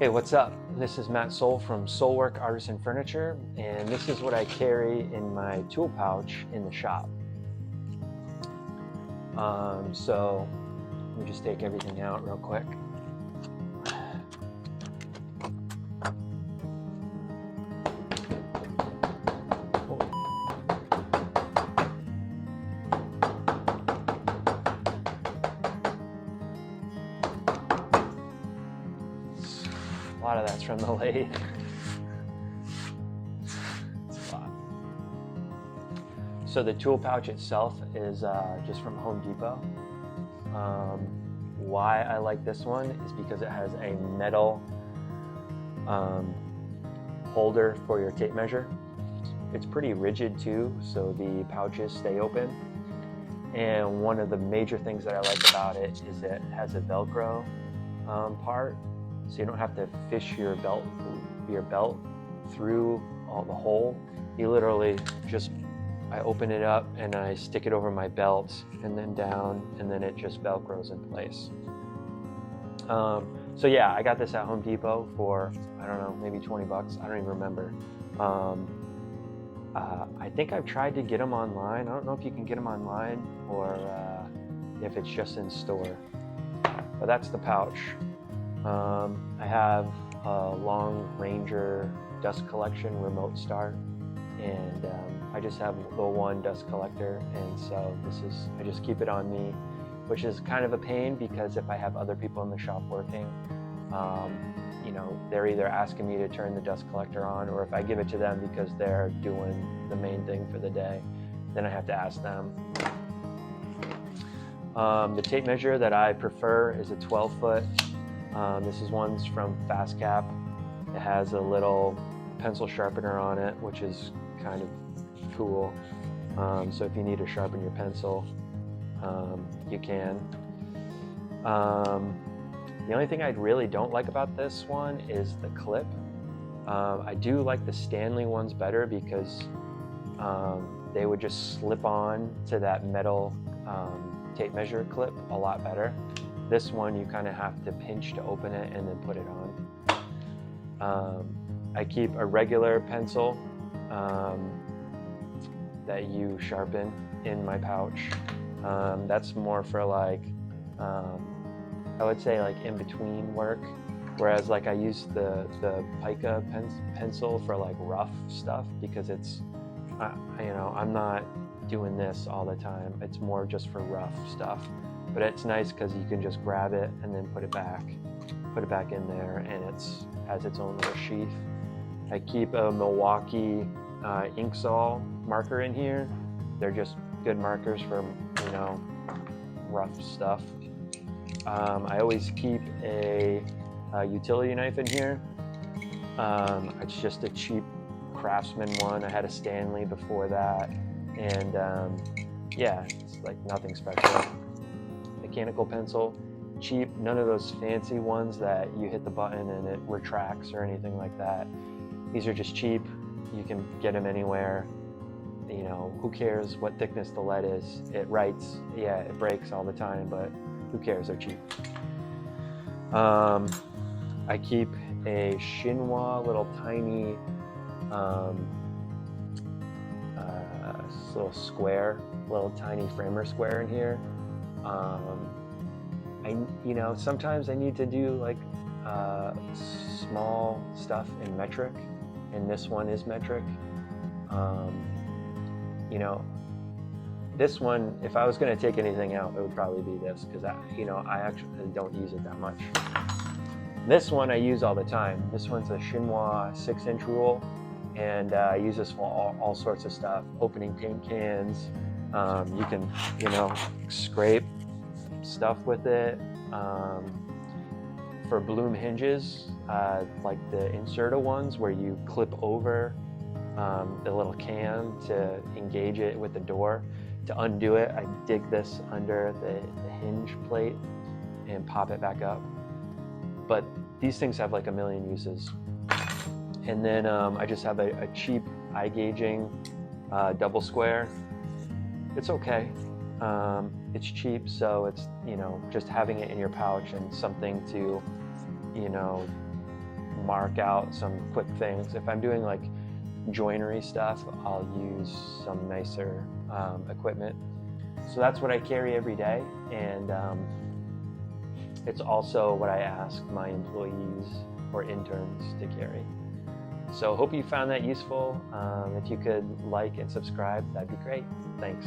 Hey, what's up? This is Matt Soul from Soulwork Artisan Furniture, and this is what I carry in my tool pouch in the shop. So let me just take everything out real quick. A lot of that's from the lathe. It's a lot. So the tool pouch itself is just from Home Depot. Why I like this one is because it has a metal holder for your tape measure. It's pretty rigid too, so the pouches stay open. And one of the major things that I like about it is it has a Velcro part. So you don't have to fish your belt through all the hole. You literally I open it up and I stick it over my belt and then down, and then it just Velcros in place. So yeah, I got this at Home Depot for, I don't know, maybe 20 bucks. I don't even remember. I think I've tried to get them online. I don't know if you can get them online or if it's just in store. But that's the pouch. I have a Long Ranger dust collection remote start, and I just have the one dust collector, and so I just keep it on me, which is kind of a pain because if I have other people in the shop working, they're either asking me to turn the dust collector on, or if I give it to them because they're doing the main thing for the day, then I have to ask them. The tape measure that I prefer is a 12 foot. This is one's from Fast Cap. It has a little pencil sharpener on it, which is kind of cool. So if you need to sharpen your pencil, you can. The only thing I really don't like about this one is the clip. I do like the Stanley ones better because they would just slip on to that metal tape measure clip a lot better. This one you kind of have to pinch to open it and then put it on. I keep a regular pencil that you sharpen in my pouch. That's more for I would say in between work, whereas I use the Pica pencil for rough stuff because it's I'm not doing this all the time. It's more just for rough stuff. But it's nice because you can just grab it and then put it back in there, and it has its own little sheath. I keep a Milwaukee Inksol marker in here. They're just good markers for rough stuff. I always keep a utility knife in here. It's just a cheap Craftsman one. I had a Stanley before that, and yeah, it's nothing special. Mechanical pencil, cheap, none of those fancy ones that you hit the button and it retracts or anything like that. These are just cheap. You can get them anywhere. Who cares what thickness the lead is? It writes. Yeah, it breaks all the time, but who cares? They're cheap. I keep a Chinois little tiny little square, little tiny framer square in here. Sometimes I need to do small stuff in metric, and this one is metric. This one, if I was going to take anything out, it would probably be this, because I actually don't use it that much. This one I use all the time. This one's a Chinois 6-inch rule, and I use this for all sorts of stuff. Opening paint cans. You can, scrape stuff with it. For bloom hinges, like the Inserta ones where you clip over the little can to engage it with the door. To undo it, I dig this under the hinge plate and pop it back up. But these things have a million uses. And then I just have a cheap eye gauging double square. It's okay. It's cheap, so it's just having it in your pouch and something to mark out some quick things. If I'm doing like joinery stuff, I'll use some nicer equipment. So that's what I carry every day, and it's also what I ask my employees or interns to carry. So hope you found that useful. If you could like and subscribe, that'd be great. Thanks.